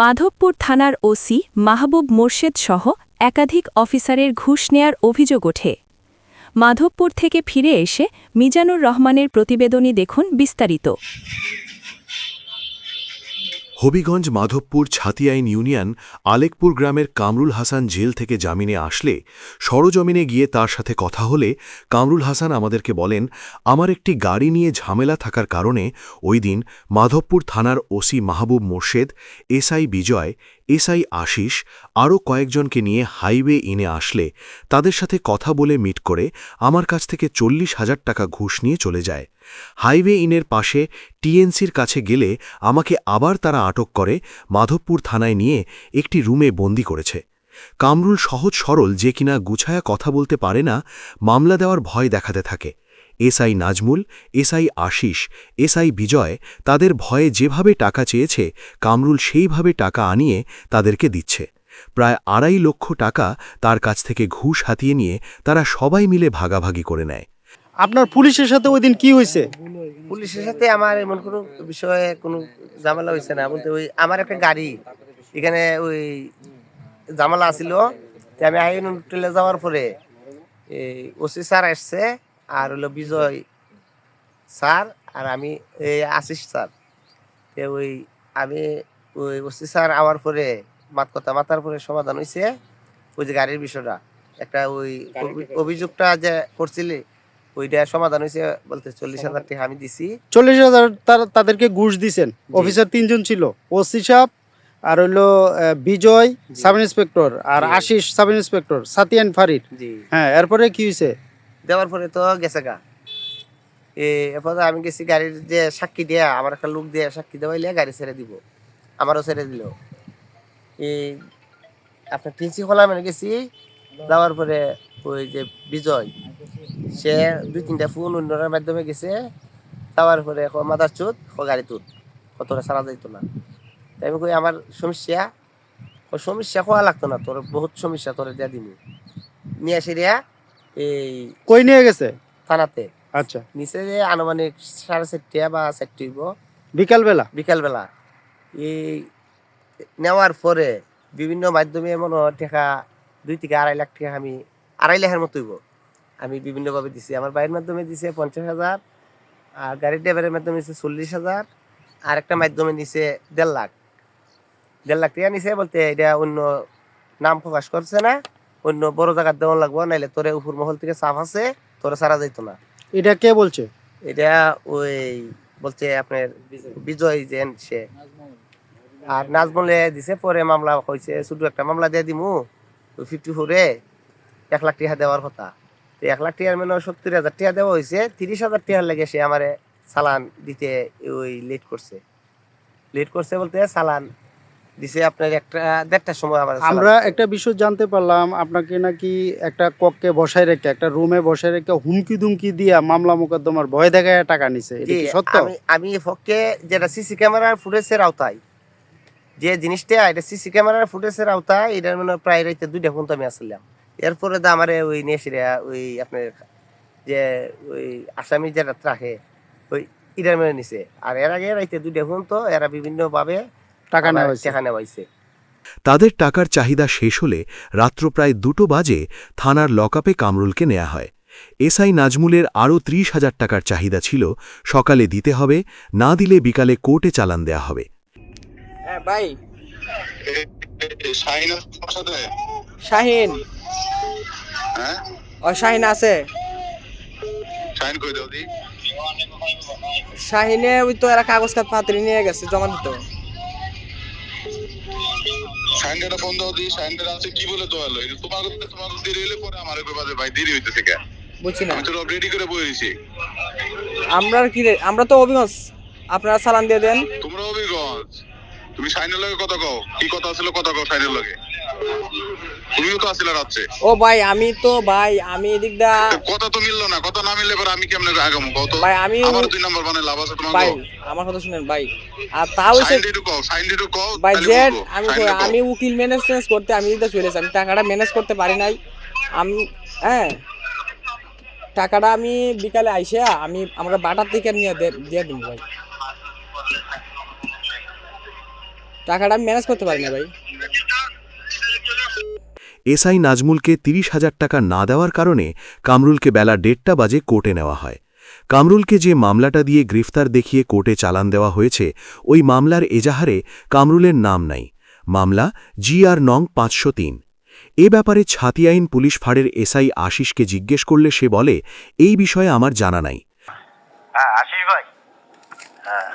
মাধবপুর থানার ওসি মাহবুব মোর্শেদ সহ একাধিক অফিসারের ঘুষ নেয়ার অভিযোগ ওঠে। মাধবপুর থেকে ফিরে এসে মিজানুর রহমানের প্রতিবেদনে দেখুন বিস্তারিত। হবিগঞ্জ মাধবপুর ছাতিয়াইন ইউনিয়ন আলেকপুর গ্রামের কামরুল হাসান জেল থেকে জামিনে আসলে সরজমিনে গিয়ে তার সাথে কথা হলে কামরুল হাসান আমাদেরকে বলেন, আমার একটি গাড়ি নিয়ে ঝামেলা থাকার কারণে ওই দিন মাধবপুর থানার ওসি মাহবুব মোর্শেদ, এসআই বিজয়, এসআই আশিস আরও কয়েকজনকে নিয়ে হাইওয়ে ইনে আসলে তাদের সাথে কথা বলে মিট করে আমার কাছ থেকে 40,000 টাকা ঘুষ নিয়ে চলে যায়। হাইওয়ে ইনের পাশে টিএনসির কাছে গেলে আমাকে আবার তারা আটক করে মাধবপুর থানায় নিয়ে একটি রুমে বন্দি করেছে। কামরুল সহজ সরল যে কিনা গুছায়া কথা বলতে পারে না, মামলা দেওয়ার ভয় দেখাতে থাকে। SI Nazmul, SI Ashis, SI Bijoy তাদের ভয়ে যেভাবে টাকা চেয়েছে কামরুল সেইভাবে টাকা আনিয়ে তাদেরকে দিচ্ছে। প্রায় 2.5 লক্ষ টাকা তার কাছ থেকে ঘুষ হাতিয়ে নিয়ে তারা সবাই মিলে ভাগাভাগি করে নেয়। আপনার পুলিশের সাথে ওই দিন কি হয়েছে? পুলিশের সাথে আমার এমন কোনো বিষয়ে কোনো ঝামেলা হয়েছে না, বলতে ওই আমার একটা গাড়ি এখানে ওই ঝামেলা আসছিল। আমি আইন হোটেলে যাওয়ার পরে এই ওসি স্যার আসছে, আর হলো বিজয় স্যার, আর আমি এই আশিস স্যার। ওই আমি ওই ওসি স্যার আমার পরে মাতার পরে সমাধান হয়েছে ওই যে গাড়ির বিষয়টা, একটা ওই অভিযোগটা যে করছিলি ওইটা সমাধান হয়েছে, বলতে 40,000 টাকা আমি দিছি। 40,000 তাদেরকে ঘুষ দিছেন। অফিসার 3 জন ছিল, ওসি সাহেব আর হইলো বিজয় সাব ইন্সপেক্টর আর আশিস সাব ইন্সপেক্টর, সাতিয়ান ফারিদ। হ্যাঁ, এরপরে কি হয়েছে? দেওয়ার পরে তো গেছে গা। এরপর আমি গেছি গাড়ির যে সাক্ষী দেয়া, আমার একটা লোক দিয়ে সাক্ষী দেওয়াইলে গাড়ি ছেড়ে দিব, আমারও ছেড়ে দিল। এই আপনার টিনসি খোলা মানে গেছি, যাওয়ার পরে ওই যে বিজয় সে 2-3টা ফোন অন্যরার মাধ্যমে গেছে, যাওয়ার পরে মাদার চোদ গাড়ি তুত কতটা সারা যাইতো না। তাই আমি কই আমার সমস্যা খোয়া লাগতো না, তোর বহুত সমস্যা তোর দিয়া দিবি নিয়ে আসি রিয়া। এই কই নিয়ে গেছে? থানাতে। আচ্ছা, নিচে যে আনুমানিক 4:30 বা 4 হইব বিকালবেলা। এই নেওয়ার পরে বিভিন্ন মাধ্যমে মনে হয় টাকা 2 থেকে 2.5 লাখ টাকা, আমি 2.5 লাখের মতো হইব আমি বিভিন্নভাবে দিছি। আমার ভাইয়ের মাধ্যমে দিছে 50,000, আর গাড়ির ড্রাইভারের মাধ্যমে নিছে 40,000, আর একটা মাধ্যমে নিছে 1.5 লাখ। 1.5 লাখ টাকা নিছে, বলতে এটা অন্য নাম প্রকাশ করছে না, অন্য বড় জায়গার দেওয়া লাগবো, নাইলে তোরে উপর মহল থেকে চাপ আছে, তোরে সারা যাইতো না। এটা কে বলছে? এটা ওই বলছে আপনার বিজয় যে সে, আর নাজমলে দিছে। পরে মামলা হয়েছে, শুধু একটা মামলা দিয়ে দিমু 54-এ 1 লাখ টাকা দেওয়ার কথা। তো 1 লাখ টাকার মানে 70,000 টাকা দেওয়া হয়েছে। 30,000 টাকার লেগে সে আমার চালান দিতে ওই লেট করছে বলতে চালান দিছে আপনার 1:30টার সময়। আমরা একটা বিষয় জানতে পারলাম, আপনাকে নাকি একটা কক্ষে বসায় রেখে, একটা রুমে বসায় রেখে হুমকি দুমকি দিয়া মামলা মোকদ্দমার ভয় দেখায় টাকা নিছে, এটা কি সত্য? আমি পক্ষে যেটা সিসি ক্যামেরার ফুটেজের আওতায় যে জিনিসটা, এটা সিসি ক্যামেরার ফুটেজের আওতায়, এটার মানে প্রায় রাইতে 2টা পর্যন্ত আমি আসছিলাম। এরপরে তো আমার ওই নেশিরা ওই আপনার যে ওই আসামি যেটা রাখে ওই ইটার মেরে নিছে, আর এর আগে রাইতে 2টা পর্যন্ত এরা বিভিন্নভাবে টাকা নেওয়াইছে। তাদের টাকার চাহিদা শেষ হলে রাত্র প্রায় 2টো বাজে থানার লকআপে কামরুলকে নেওয়া হয়। এসআই নাজমুলের আরও 30,000 টাকার চাহিদা ছিল, সকালে দিতে হবে, না দিলে বিকালে কোর্টে চালান দেয়া হবে। ভাই শাহিন, শাহিন আছে? শাহিনে ওই তো এরা কাগজ পাত্র নিয়ে গেছে জমা দিতে। বুঝছি না, আমরা তো অভিগঞ্জ, আপনারা চালান দিয়ে দেন। তোমরা অভিগঞ্জ, তুমি সাইনের লগে কথা কও, কি কথা ছিল কথা কও সাইনের লগে। তুমিও তো আসিলা রাতে। ও ভাই আমি এদিক দা কথা তো মিললো না, কথা না মিললে পরে আমি কেমনে আগামু কও তো? ভাই আমি আমার 2 নাম্বার বানাই লাভ আছে তোমার? ভাই আমার কথা শুনেন ভাই, আর তাও সাইন দিতে কও ভাই যে আমি উকিল ম্যানেজ করতে আমি দিতে চলেছি, আমি টাকাটা ম্যানেজ করতে পারি নাই। আমি টাকাটা আমি বিকালে আইসে আমরা বাটার থেকে নিয়ে দিয়ে দিব ভাই। টাকাটা আমি ম্যানেজ করতে পারি না ভাই। এসআই নাজমুলকে ৩০,০০০ টাকা না দেওয়ার কারণে কামরুলকে বেলা ১:৩০ বাজে কোর্টে নেওয়া হয়। কামরুলকে যে মামলাটা দিয়ে গ্রেফতার দেখিয়ে কোর্টে চালান দেওয়া হয়েছে, ওই মামলার এজাহারে কামরুলের নাম নাই। মামলা GR নং ৫০৩। এ ব্যাপারে ছাতি আইন পুলিশ ফাঁড়ের এসআই আশিসকে জিজ্ঞেস করলে সে বলে, এই বিষয়ে আমার জানা নাই। হ্যাঁ আশিস ভাই, হ্যাঁ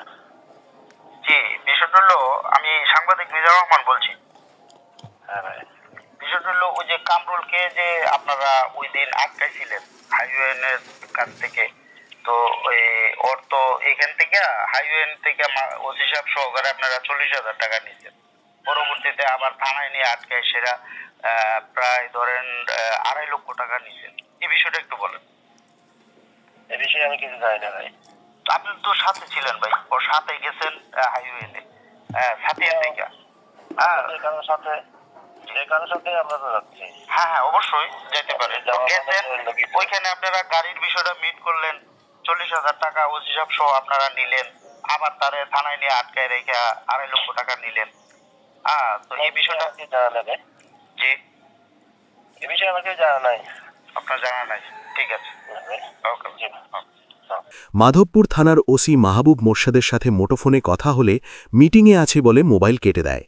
জি, বিষয়টা হলো আমি সাংবাদিক মিজানুর রহমান বলছি। হ্যাঁ ভাই, বিষয়টা হলো ওই যে কামরুলকে যে আপনারা ওই দিন আটকাইছিলেন হাইওয়ের কাছ থেকে, তো ওই ওর তো এখান থেকে হাইওয়ে থেকে ওসি সাহেব সহকারে আপনারা 40,000 টাকা নিচ্ছেন। পরবর্তীতে আবার থানায় নিয়ে আটকায় সেরা প্রায় ধরেন 2.5 লক্ষ টাকা নিচ্ছেন। এই বিষয়টা একটু বলেন। এই বিষয়ে আমি কিছু জানি না ভাই। আপনি তো সাথে ছিলেন ভাই, ওর সাথে গেছেন হাইওয়েতে সাথিয়া থেকে। হ্যাঁ কারোর সাথে, যে কারোর সাথে আমরা তো যাচ্ছি। হ্যাঁ হ্যাঁ অবশ্যই যেতে পারে। গেছেন ওইখানে আপনারা গাড়ির বিষয়টা মিট করলেন, 40,000 টাকা ওসি সাহেব সহ আপনারা নিলেন, আবার তারে থানায় নিয়ে আটকায় রেখে 2.5 লক্ষ টাকা নিলেন। তো এই বিষয়টা কি জানা লাগে? জি, এই বিষয়ে আমাকে জানা নাই। আপনার জানা নাই? ঠিক আছে, ওকে জি। মাধবপুর থানার ওসি মাহবুব মোর্শেদের সাথে মুঠোফোনে কথা হলে মিটিংয়ে আছে বলে মোবাইল কেটে দেয়।